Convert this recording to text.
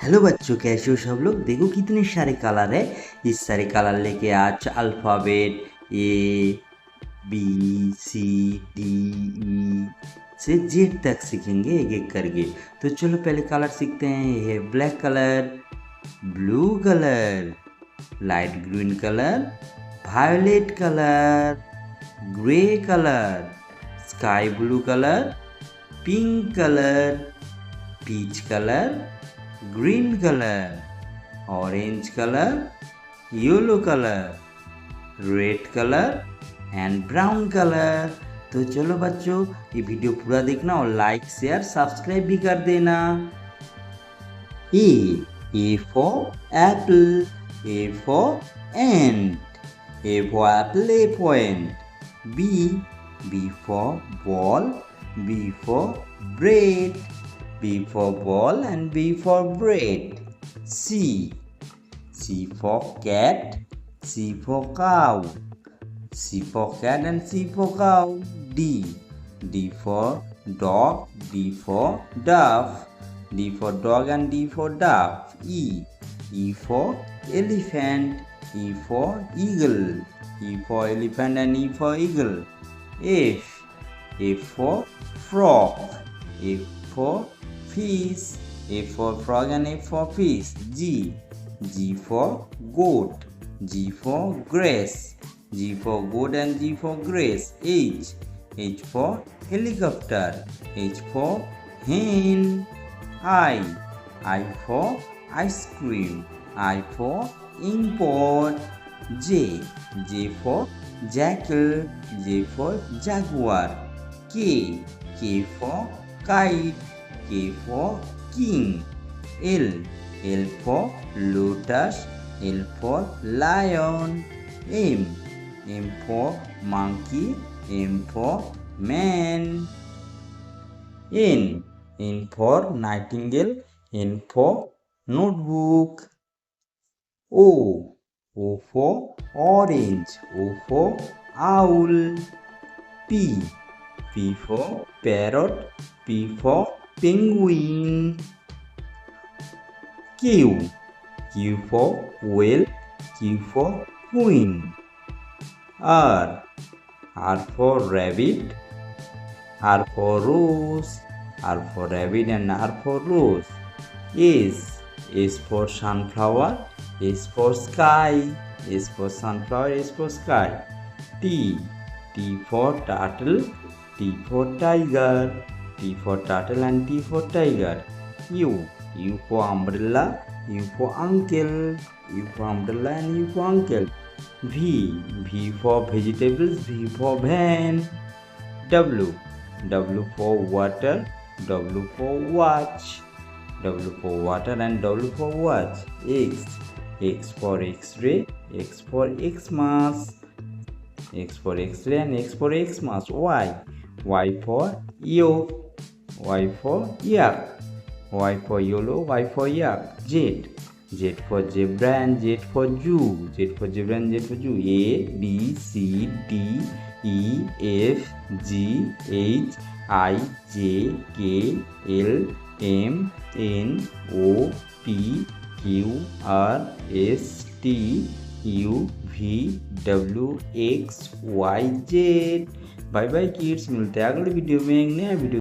Hello बच्चों, कैसे हो सब लोग। देखो कितने सारे कलर है। इस सारे कलर लेके आज alphabet A B C D E से जेड तक सीखेंगे एक एक करके। तो चलो पहले कलर सीखते हैं। ये है black colour, blue colour, light green colour, violet colour, grey colour, sky blue colour, pink colour, peach colour, green colour, orange colour, yellow colour, red colour and brown colour. तो चलो बच्चों, ये वीडियो पूरा देखना और लाइक शेयर सब्सक्राइब भी कर देना। A for apple, A for ant, A for apple, A for ant. B for ball, B for bread, B for ball and B for bread. C for cat, C for cow, C for cat and C for cow. D for dog, D for dove, D for dog and D for dove. E for elephant, E for eagle, E for elephant and E for eagle. F for frog, F for fish, A for frog and A for fish. G for goat, G for grass, G for goat and G for grass. H for helicopter, H for hen. I for ice cream, I for import. J for jackal, J for jaguar. K for kite, K for king. L for lotus, L for lion. M for monkey, M for man. N for nightingale, N for notebook. O for orange, O for owl. P for parrot, P for penguin. Q for whale, Q for queen. R for rabbit, R for rose, R for rabbit and R for rose. S for sunflower, S for sky, S for sunflower, S for sky. T for turtle, T for tiger, T for turtle and T for tiger. U for umbrella, U for uncle, U for umbrella and U for uncle. V for vegetables, V for van. W for water, W for watch, W for water and W for watch. X for x-ray, X for Xmas, X for x-ray and X for Xmas. Y for yolk, Y for yak, Y for yellow, Y for yak. Z for zebra and Z for Jew, Z for zebra and Z for Jew. A B C D E F G H I J K L M N O P Q R S T U V W X Y Z। Bye bye kids, मिलते हैं अगले video में एक नया video.